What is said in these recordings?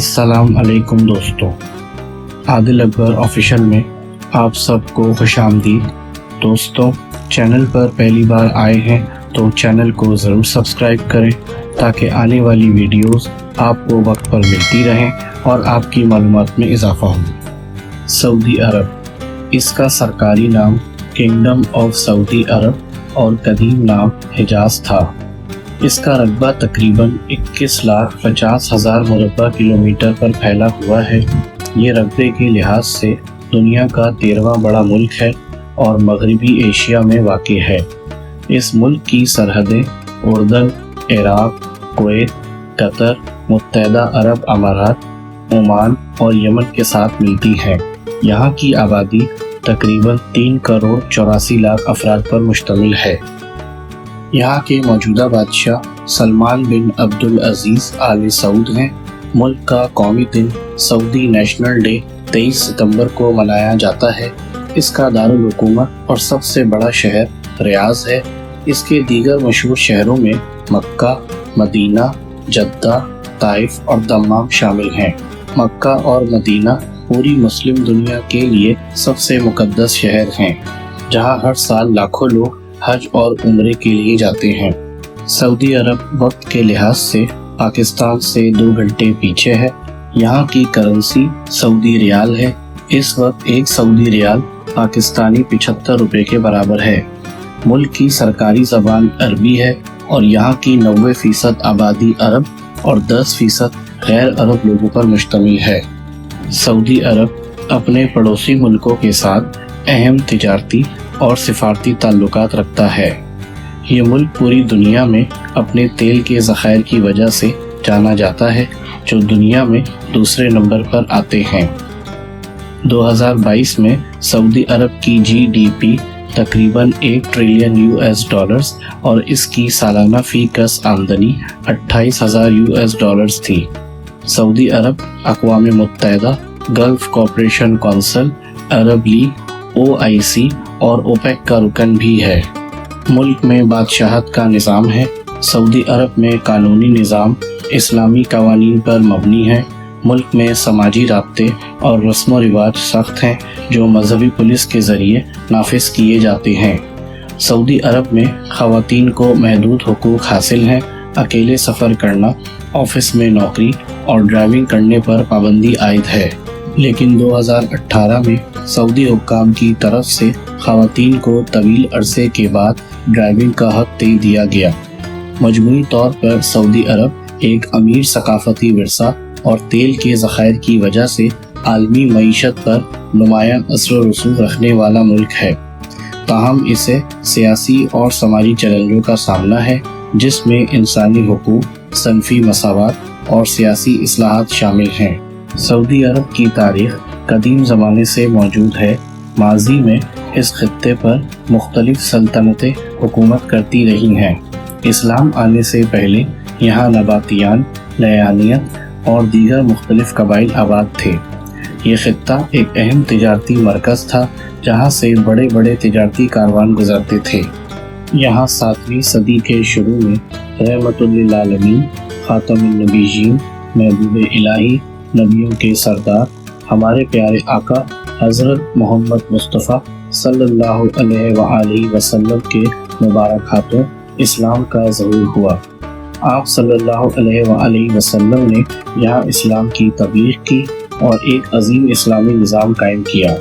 السلام علیکم دوستوں، عادل اکبر آفیشل میں آپ سب کو خوش آمدید۔ دوستوں، چینل پر پہلی بار آئے ہیں تو چینل کو ضرور سبسکرائب کریں تاکہ آنے والی ویڈیوز آپ کو وقت پر ملتی رہیں اور آپ کی معلومات میں اضافہ ہو۔ سعودی عرب، اس کا سرکاری نام کنگڈم آف سعودی عرب اور قدیم نام حجاز تھا۔ اس کا رقبہ تقریباً 21,50,000 مربع کلومیٹر پر پھیلا ہوا ہے۔ یہ رقبے کے لحاظ سے دنیا کا 13واں بڑا ملک ہے اور مغربی ایشیا میں واقع ہے۔ اس ملک کی سرحدیں اردن، عراق، کویت، قطر، متحدہ عرب امارات، عمان اور یمن کے ساتھ ملتی ہیں۔ یہاں کی آبادی تقریباً 3,84,00,000 افراد پر مشتمل ہے۔ یہاں کے موجودہ بادشاہ سلمان بن عبدالعزیز آل سعود ہیں۔ ملک کا قومی دن سعودی نیشنل ڈے 23 ستمبر کو منایا جاتا ہے۔ اس کا دارالحکومت اور سب سے بڑا شہر ریاض ہے۔ اس کے دیگر مشہور شہروں میں مکہ، مدینہ، جدہ، طائف اور دمام شامل ہیں۔ مکہ اور مدینہ پوری مسلم دنیا کے لیے سب سے مقدس شہر ہیں، جہاں ہر سال لاکھوں لوگ حج اور عمرے کے لیے جاتے ہیں۔ سعودی عرب وقت کے لحاظ سے پاکستان سے 2 گھنٹے پیچھے ہے۔ یہاں کی کرنسی سعودی ریال ہے۔ اس وقت ایک سعودی ریال پاکستانی 75 روپے کے برابر ہے۔ ملک کی سرکاری زبان عربی ہے اور یہاں کی 90% آبادی عرب اور 10% غیر عرب لوگوں پر مشتمل ہے۔ سعودی عرب اپنے پڑوسی ملکوں کے ساتھ اہم تجارتی اور سفارتی تعلقات رکھتا ہے۔ یہ ملک پوری دنیا میں اپنے تیل کے ذخائر کی وجہ سے جانا جاتا ہے، جو دنیا میں دوسرے نمبر پر آتے ہیں۔ 2022 میں سعودی عرب کی GDP تقریباً $1 ٹریلین اور اس کی سالانہ فی کس آمدنی $28,000 تھی۔ سعودی عرب اقوام متحدہ، گلف کوآپریشن کونسل، عرب لیگ، OIC اور OPEC کا رکن بھی ہے۔ ملک میں بادشاہت کا نظام ہے۔ سعودی عرب میں قانونی نظام اسلامی قوانین پر مبنی ہے۔ ملک میں سماجی رابطے اور رسم و رواج سخت ہیں، جو مذہبی پولیس کے ذریعے نافذ کیے جاتے ہیں۔ سعودی عرب میں خواتین کو محدود حقوق حاصل ہیں۔ اکیلے سفر کرنا، آفس میں نوکری اور ڈرائیونگ کرنے پر پابندی عائد ہے، لیکن 2018 میں سعودی حکام کی طرف سے خواتین کو طویل عرصے کے بعد ڈرائیونگ کا حق دے دیا گیا۔ مجموعی طور پر سعودی عرب ایک امیر ثقافتی ورثہ اور تیل کے ذخائر کی وجہ سے عالمی معیشت پر نمایاں اثر و رسوخ رکھنے والا ملک ہے، تاہم اسے سیاسی اور سماجی چیلنجوں کا سامنا ہے، جس میں انسانی حقوق، صنفی مساوات اور سیاسی اصلاحات شامل ہیں۔ سعودی عرب کی تاریخ قدیم زمانے سے موجود ہے۔ ماضی میں اس خطے پر مختلف سلطنتیں حکومت کرتی رہی ہیں۔ اسلام آنے سے پہلے یہاں نباتیان، لیانیت اور دیگر مختلف قبائل آباد تھے۔ یہ خطہ ایک اہم تجارتی مرکز تھا، جہاں سے بڑے بڑے تجارتی کاروان گزرتے تھے۔ یہاں 7ویں صدی کے شروع میں رحمت للعالمین، خاتم النبیین، محبوب الہی، نبیوں کے سردار، ہمارے پیارے آقا حضرت محمد مصطفیٰ صلی اللہ علیہ وآلہ وسلم کے مبارک ہاتھوں اسلام کا ظہور ہوا۔ آپ صلی اللہ علیہ وآلہ وسلم نے یہاں اسلام کی تبلیغ کی اور ایک عظیم اسلامی نظام قائم کیا۔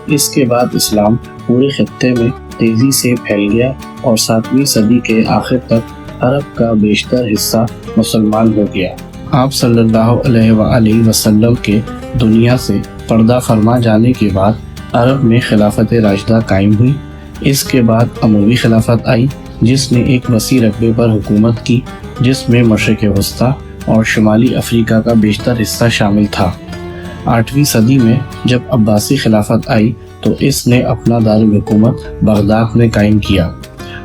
اس کے بعد اسلام پورے خطے میں تیزی سے پھیل گیا اور 7ویں صدی کے آخر تک عرب کا بیشتر حصہ مسلمان ہو گیا۔ آپ صلی اللہ علیہ وآلہ وسلم کے دنیا سے پردہ فرما جانے کے بعد عرب میں خلافت راشدہ قائم ہوئی۔ اس کے بعد اموی خلافت آئی، جس نے ایک وسیع رقبے پر حکومت کی، جس میں مشرق وسطیٰ اور شمالی افریقہ کا بیشتر حصہ شامل تھا۔ 8ویں صدی میں جب عباسی خلافت آئی تو اس نے اپنا دارالحکومت بغداد میں قائم کیا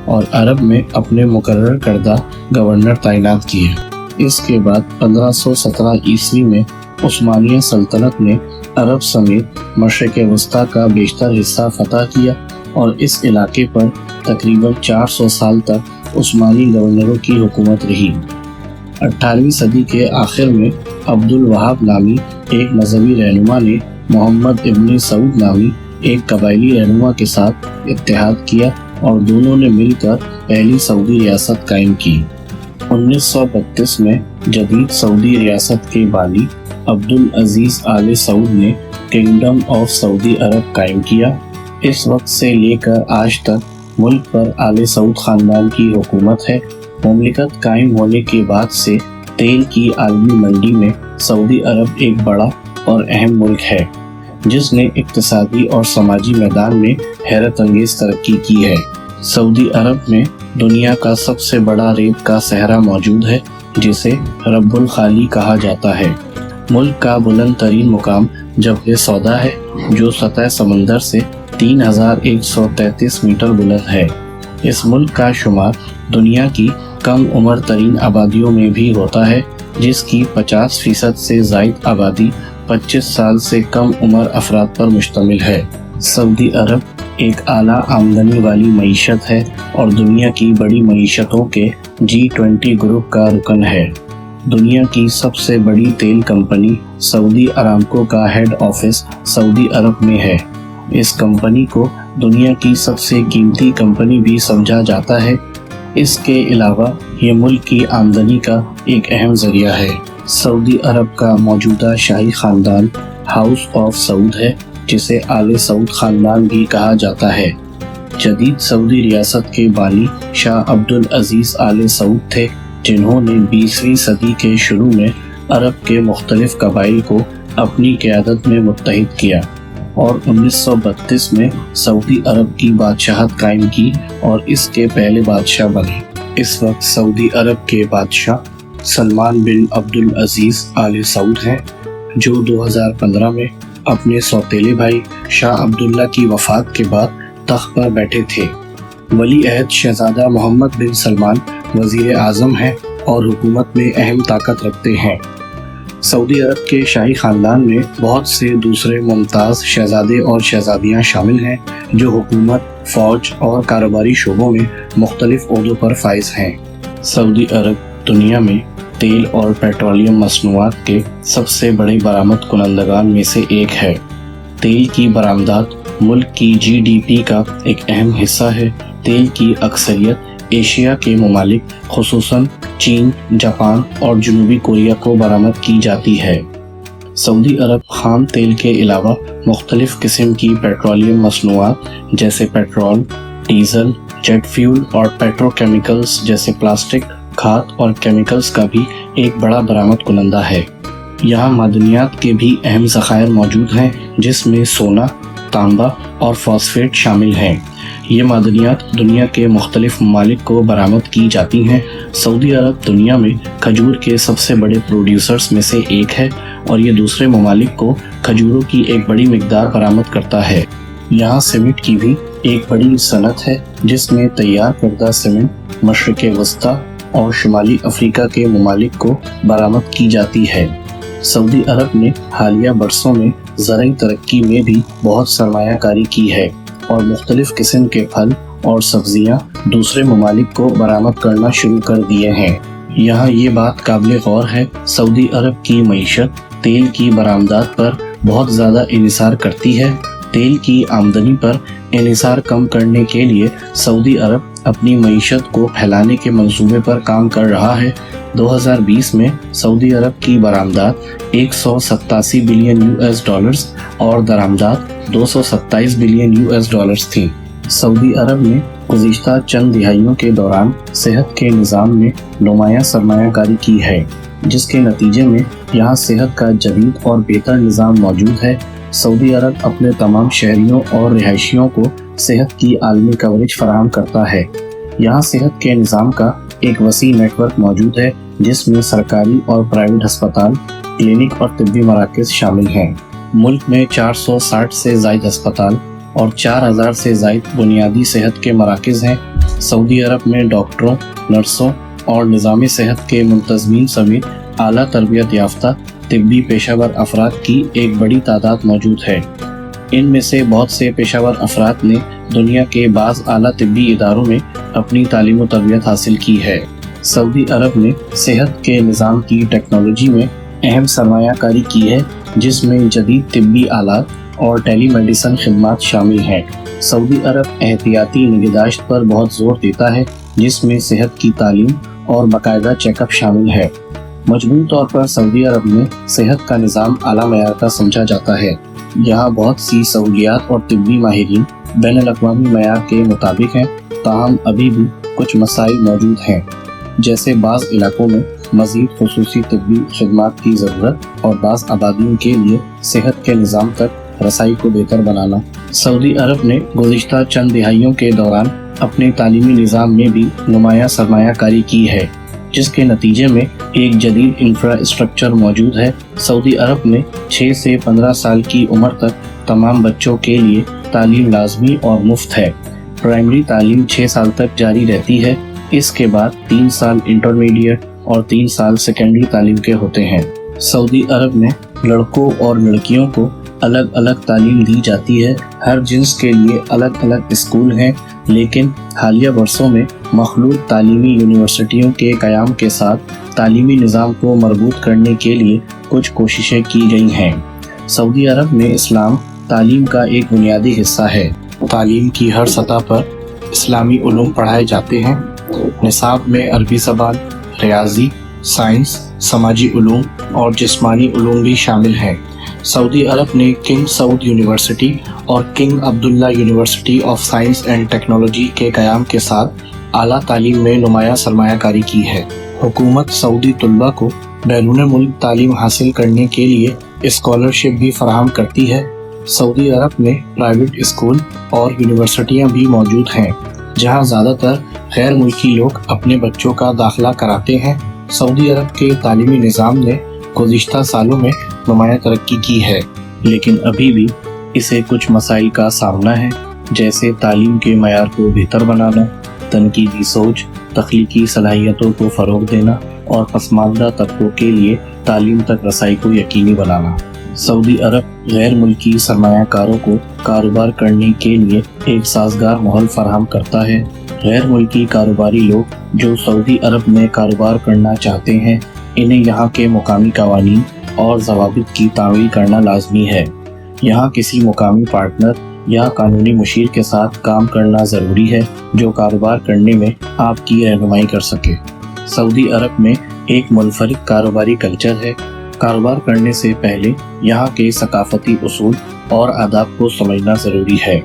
اور عرب میں اپنے مقرر کردہ گورنر تعینات کیے۔ اس کے بعد 1517 عیسوی میں عثمانیہ سلطنت نے عرب سمیت مشرق وسطیٰ کا بیشتر حصہ فتح کیا اور اس علاقے پر تقریباً 400 سال تک عثمانی گورنروں کی حکومت رہی۔ 18ویں صدی کے آخر میں عبد الوہاب نامی ایک مذہبی رہنما نے محمد ابن سعود نامی ایک قبائلی رہنما کے ساتھ اتحاد کیا اور دونوں نے مل کر پہلی سعودی ریاست قائم کی۔ 1932 میں جدید سعودی ریاست کے بانی عبد العزیز آل سعود نے کنگڈم آف سعودی عرب قائم کیا۔ اس وقت سے لے کر آج تک ملک پر آل سعود خاندان کی حکومت ہے۔ مملکت قائم ہونے کے بعد سے تیل کی عالمی منڈی میں سعودی عرب ایک بڑا اور اہم ملک ہے، جس نے اقتصادی اور سماجی میدان میں حیرت انگیز ترقی کی ہے۔ سعودی عرب میں دنیا کا سب سے بڑا ریت کا صحرا موجود ہے، جسے رب الخالی کہا جاتا ہے۔ ملک کا بلند ترین مقام جبل سودا ہے، جو سطح سمندر سے 3133 میٹر بلند ہے۔ اس ملک کا شمار دنیا کی کم عمر ترین آبادیوں میں بھی ہوتا ہے، جس کی 50% سے زائد آبادی 25 سال سے کم عمر افراد پر مشتمل ہے۔ سعودی عرب ایک اعلیٰ آمدنی والی معیشت ہے اور دنیا کی بڑی معیشتوں کے G20 گروپ کا رکن ہے۔ دنیا کی سب سے بڑی تیل کمپنی سعودی ارامکو کا ہیڈ آفس سعودی عرب میں ہے۔ اس کمپنی کو دنیا کی سب سے قیمتی کمپنی بھی سمجھا جاتا ہے۔ اس کے علاوہ یہ ملک کی آمدنی کا ایک اہم ذریعہ ہے۔ سعودی عرب کا موجودہ شاہی خاندان ہاؤس آف سعود ہے، جسے آل سعود خاندان بھی کہا جاتا ہے۔ جدید سعودی ریاست کے بانی شاہ عبد العزیز آل سعود تھے، جنہوں نے 20ویں صدی کے شروع میں عرب کے مختلف قبائل کو اپنی قیادت میں متحد کیا اور 1932 میں سعودی عرب کی بادشاہت قائم کی اور اس کے پہلے بادشاہ بنے۔ اس وقت سعودی عرب کے بادشاہ سلمان بن عبد العزیز آل سعود ہیں، جو 2015 میں اپنے سوتیلے بھائی شاہ عبداللہ کی وفات کے بعد تخت پر بیٹھے تھے۔ ولی عہد شہزادہ محمد بن سلمان وزیر اعظم ہیں اور حکومت میں اہم طاقت رکھتے ہیں۔ سعودی عرب کے شاہی خاندان میں بہت سے دوسرے ممتاز شہزادے اور شہزادیاں شامل ہیں، جو حکومت، فوج اور کاروباری شعبوں میں مختلف عہدوں پر فائز ہیں۔ سعودی عرب دنیا میں تیل اور پیٹرولیم مصنوعات کے سب سے بڑے برآمد کنندگان میں سے ایک ہے۔ تیل کی برآمدات ملک کی GDP کا ایک اہم حصہ ہے۔ تیل کی اکثریت ایشیا کے ممالک خصوصاً چین، جاپان اور جنوبی کوریا کو برآمد کی جاتی ہے۔ سعودی عرب خام تیل کے علاوہ مختلف قسم کی پیٹرولیم مصنوعات جیسے پیٹرول، ڈیزل، جیٹ فیول اور پیٹروکیمیکلز جیسے پلاسٹک، کھاد اور کیمیکلز کا بھی ایک بڑا برآمد کنندہ ہے۔ یہاں معدنیات کے بھی اہم ذخائر موجود ہیں، جس میں سونا، تانبا اور فاسفیٹ شامل ہیں۔ یہ معدنیات دنیا کے مختلف ممالک کو برآمد کی جاتی ہیں۔ سعودی عرب دنیا میں کھجور کے سب سے بڑے پروڈیوسرز میں سے ایک ہے اور یہ دوسرے ممالک کو کھجوروں کی ایک بڑی مقدار برآمد کرتا ہے۔ یہاں سیمنٹ کی بھی ایک بڑی صنعت ہے، جس میں تیار کردہ سیمنٹ مشرق وسطیٰ اور شمالی افریقہ کے ممالک کو برآمد کی جاتی ہے۔ سعودی عرب نے حالیہ برسوں میں زرعی ترقی میں بھی بہت سرمایہ کاری کی ہے اور مختلف قسم کے پھل اور سبزیاں دوسرے ممالک کو برآمد کرنا شروع کر دیے ہیں۔ یہاں یہ بات قابل غور ہے، سعودی عرب کی معیشت تیل کی برآمدات پر بہت زیادہ انحصار کرتی ہے۔ تیل کی آمدنی پر انحصار کم کرنے کے لیے سعودی عرب اپنی معیشت کو پھیلانے کے منصوبے پر کام کر رہا ہے۔ 2020 میں سعودی عرب کی برآمدات 187 بلین US ڈالرز اور درآمدات 227 بلین US ڈالرز تھیں۔ سعودی عرب نے گزشتہ چند دہائیوں کے دوران صحت کے نظام میں نمایاں سرمایہ کاری کی ہے، جس کے نتیجے میں یہاں صحت کا جدید اور بہتر نظام موجود ہے۔ سعودی عرب اپنے تمام شہریوں اور رہائشیوں کو صحت کی عالمی کوریج فراہم کرتا ہے۔ یہاں صحت کے نظام کا ایک وسیع نیٹ ورک موجود ہے، جس میں سرکاری اور پرائیویٹ ہسپتال، کلینک اور طبی مراکز شامل ہیں۔ ملک میں 460 سے زائد ہسپتال اور 4000 سے زائد بنیادی صحت کے مراکز ہیں۔ سعودی عرب میں ڈاکٹروں، نرسوں اور نظام صحت کے منتظمین سمیت اعلیٰ تربیت یافتہ طبی پیشہ ور افراد کی ایک بڑی تعداد موجود ہے۔ ان میں سے بہت سے پیشہ ور افراد نے دنیا کے بعض اعلیٰ طبی اداروں میں اپنی تعلیم و تربیت حاصل کی ہے۔ سعودی عرب نے صحت کے نظام کی ٹیکنالوجی میں اہم سرمایہ کاری کی ہے، جس میں جدید طبی آلات اور ٹیلی میڈیسن خدمات شامل ہیں۔ سعودی عرب احتیاطی نگہداشت پر بہت زور دیتا ہے، جس میں صحت کی تعلیم اور باقاعدہ چیک اپ شامل ہے۔ مجموعی طور پر سعودی عرب میں صحت کا نظام اعلیٰ معیار کا سمجھا جاتا ہے۔ یہاں بہت سی سہولیات اور طبی ماہرین بین الاقوامی معیار کے مطابق ہیں، تاہم ابھی بھی کچھ مسائل موجود ہیں، جیسے بعض علاقوں میں مزید خصوصی طبی خدمات کی ضرورت اور بعض آبادیوں کے لیے صحت کے نظام تک رسائی کو بہتر بنانا۔ سعودی عرب نے گزشتہ چند دہائیوں کے دوران اپنے تعلیمی نظام میں بھی نمایاں سرمایہ کاری کی ہے، جس کے نتیجے میں ایک جدید انفراسٹرکچر موجود ہے۔ سعودی عرب میں 6 سے 15 سال کی عمر تک تمام بچوں کے لیے تعلیم لازمی اور مفت ہے۔ پرائمری تعلیم 6 سال تک جاری رہتی ہے، اس کے بعد 3 سال انٹرمیڈیٹ اور 3 سال سیکنڈری تعلیم کے ہوتے ہیں۔ سعودی عرب میں لڑکوں اور لڑکیوں کو الگ الگ تعلیم دی جاتی ہے، ہر جنس کے لیے الگ الگ اسکول ہیں، لیکن حالیہ برسوں میں مخلوط تعلیمی یونیورسٹیوں کے قیام کے ساتھ تعلیمی نظام کو مربوط کرنے کے لیے کچھ کوششیں کی گئی ہیں۔ سعودی عرب میں اسلام تعلیم کا ایک بنیادی حصہ ہے۔ تعلیم کی ہر سطح پر اسلامی علوم پڑھائے جاتے ہیں۔ نصاب میں عربی زبان، ریاضی، سائنس، سماجی علوم اور جسمانی علوم بھی شامل ہیں۔ سعودی عرب نے کنگ سعود یونیورسٹی اور king Abdullah university of science and technology کے قیام کے ساتھ اعلیٰ تعلیم میں نمایاں سرمایہ کاری کی ہے۔ حکومت سعودی طلباء کو بیرون ملک تعلیم حاصل کرنے کے لیے اسکالرشپ بھی فراہم کرتی ہے۔ سعودی عرب میں پرائیویٹ اسکول اور یونیورسٹیاں بھی موجود ہیں، جہاں زیادہ تر غیر ملکی لوگ اپنے بچوں کا داخلہ کراتے ہیں۔ سعودی عرب کے تعلیمی نظام نے گزشتہ سالوں میں نمایاں ترقی کی ہے، لیکن ابھی بھی اسے کچھ مسائل کا سامنا ہے، جیسے تعلیم کے معیار کو بہتر بنانا، تنقیدی سوچ، تخلیقی صلاحیتوں کو فروغ دینا اور پسماندہ طبقوں کے لیے تعلیم تک رسائی کو یقینی بنانا۔ سعودی عرب غیر ملکی سرمایہ کاروں کو کاروبار کرنے کے لیے ایک سازگار ماحول فراہم کرتا ہے۔ غیر ملکی کاروباری لوگ جو سعودی عرب میں کاروبار کرنا چاہتے ہیں، انہیں یہاں کے مقامی قوانین اور ضوابط کی تعمیل کرنا لازمی ہے۔ یہاں کسی مقامی پارٹنر یا قانونی مشیر کے ساتھ کام کرنا ضروری ہے، جو کاروبار کرنے میں آپ کی رہنمائی کر سکے۔ سعودی عرب میں ایک منفرد کاروباری کلچر ہے۔ کاروبار کرنے سے پہلے یہاں کے ثقافتی اصول اور آداب کو سمجھنا ضروری ہے۔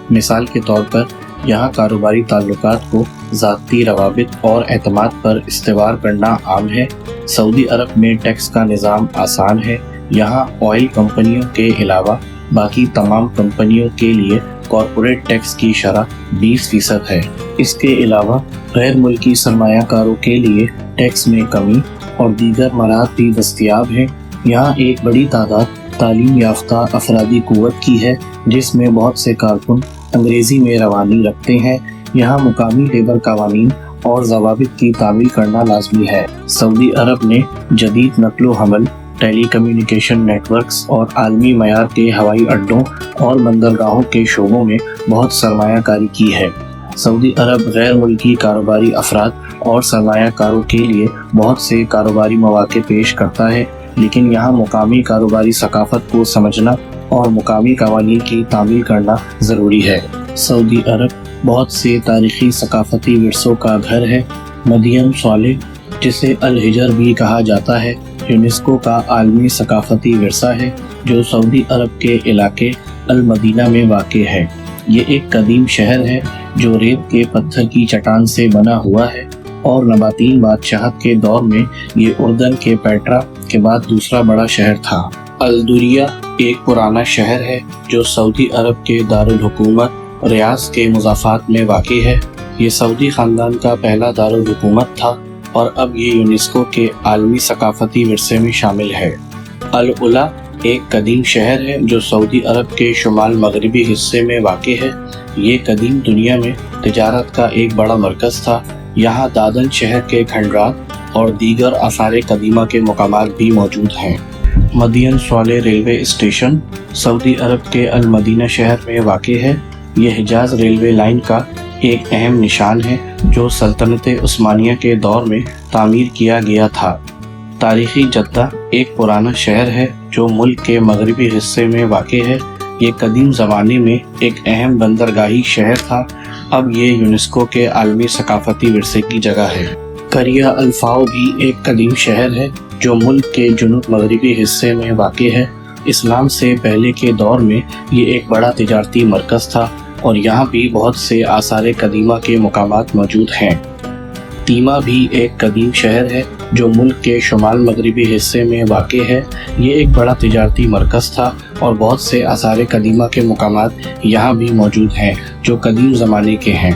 مثال کے طور پر یہاں کاروباری تعلقات کو ذاتی روابط اور اعتماد پر استوار کرنا عام ہے۔ سعودی عرب میں ٹیکس کا نظام آسان ہے۔ یہاں آئل کمپنیوں کے علاوہ باقی تمام کمپنیوں کے لیے کارپوریٹ ٹیکس کی شرح 20% ہے۔ اس کے علاوہ غیر ملکی سرمایہ کاروں کے لیے ٹیکس میں کمی اور دیگر مراحل بھی دستیاب ہیں۔ یہاں ایک بڑی تعداد تعلیم یافتہ افرادی قوت کی ہے، جس میں بہت سے کارکن انگریزی میں روانی رکھتے ہیں۔ یہاں مقامی لیبر قوانین اور ضوابط کی تعمیل کرنا لازمی ہے۔ سعودی عرب نے جدید نقل و حمل، ٹیلی کمیونیکیشن نیٹ ورکس اور عالمی معیار کے ہوائی اڈوں اور بندرگاہوں کے شعبوں میں بہت سرمایہ کاری کی ہے۔ سعودی عرب غیر ملکی کاروباری افراد اور سرمایہ کاروں کے لیے بہت سے کاروباری مواقع پیش کرتا ہے، لیکن یہاں مقامی کاروباری ثقافت کو سمجھنا اور مقامی قوانین کی تعمیل کرنا ضروری ہے۔ سعودی عرب بہت سے تاریخی ثقافتی ورثوں کا گھر ہے۔ مدین صالح، جسے الحجر بھی کہا جاتا ہے، یونیسکو کا عالمی ثقافتی ورثہ ہے، جو سعودی عرب کے علاقے المدینہ میں واقع ہے۔ یہ ایک قدیم شہر ہے جو ریت کے پتھر کی چٹان سے بنا ہوا ہے، اور نباتین بادشاہت کے دور میں یہ اردن کے پیٹرا کے بعد دوسرا بڑا شہر تھا۔ الدوریہ ایک پرانا شہر ہے جو سعودی عرب کے دارالحکومت ریاض کے مضافات میں واقع ہے۔ یہ سعودی خاندان کا پہلا دارالحکومت تھا اور اب یہ یونیسکو کے عالمی ثقافتی ورثے میں شامل ہے۔ العلا ایک قدیم شہر ہے جو سعودی عرب کے شمال مغربی حصے میں واقع ہے۔ یہ قدیم دنیا میں تجارت کا ایک بڑا مرکز تھا۔ یہاں دادن شہر کے کھنڈرات اور دیگر آثار قدیمہ کے مقامات بھی موجود ہیں۔ مدین صالح ریلوے اسٹیشن سعودی عرب کے المدینہ شہر میں واقع ہے۔ یہ حجاز ریلوے لائن کا ایک اہم نشان ہے جو سلطنت عثمانیہ کے دور میں تعمیر کیا گیا تھا۔ تاریخی جدہ ایک پرانا شہر ہے جو ملک کے مغربی حصے میں واقع ہے۔ یہ قدیم زمانے میں ایک اہم بندرگاہی شہر تھا، اب یہ یونیسکو کے عالمی ثقافتی ورثے کی جگہ ہے۔ قریہ الفاؤ بھی ایک قدیم شہر ہے جو ملک کے جنوب مغربی حصے میں واقع ہے۔ اسلام سے پہلے کے دور میں یہ ایک بڑا تجارتی مرکز تھا اور یہاں بھی بہت سے آثار قدیمہ کے مقامات موجود ہیں۔ تیما بھی ایک قدیم شہر ہے جو ملک کے شمال مغربی حصے میں واقع ہے۔ یہ ایک بڑا تجارتی مرکز تھا اور بہت سے آثار قدیمہ کے مقامات یہاں بھی موجود ہیں جو قدیم زمانے کے ہیں۔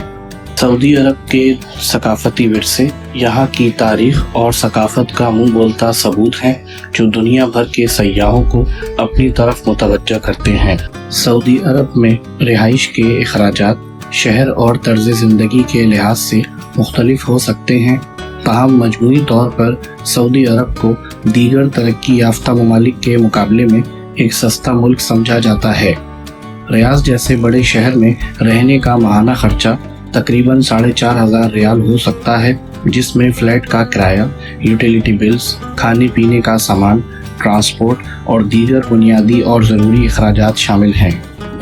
سعودی عرب کے ثقافتی ورثے یہاں کی تاریخ اور ثقافت کا منہ بولتا ثبوت ہیں جو دنیا بھر کے سیاحوں کو اپنی طرف متوجہ کرتے ہیں۔ سعودی عرب میں رہائش کے اخراجات شہر اور طرز زندگی کے لحاظ سے مختلف ہو سکتے ہیں، تاہم مجموعی طور پر سعودی عرب کو دیگر ترقی یافتہ ممالک کے مقابلے میں ایک سستا ملک سمجھا جاتا ہے۔ ریاض جیسے بڑے شہر میں رہنے کا ماہانہ خرچہ تقریباً 4,500 ریال ہو سکتا ہے، جس میں فلیٹ کا کرایہ، یوٹیلیٹی بلز، کھانے پینے کا سامان، ٹرانسپورٹ اور دیگر بنیادی اور ضروری اخراجات شامل ہیں۔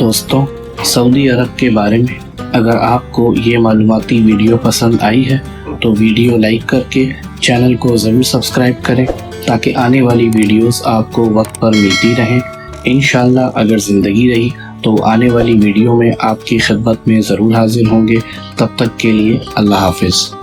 دوستوں، سعودی عرب کے بارے میں اگر آپ کو یہ معلوماتی ویڈیو پسند آئی ہے تو ویڈیو لائک کر کے چینل کو ضرور سبسکرائب کریں تاکہ آنے والی ویڈیوز آپ کو وقت پر ملتی رہیں۔ انشاءاللہ اگر زندگی رہی تو آنے والی ویڈیو میں آپ کی خدمت میں ضرور حاضر ہوں گے۔ تب تک کے لیے اللہ حافظ۔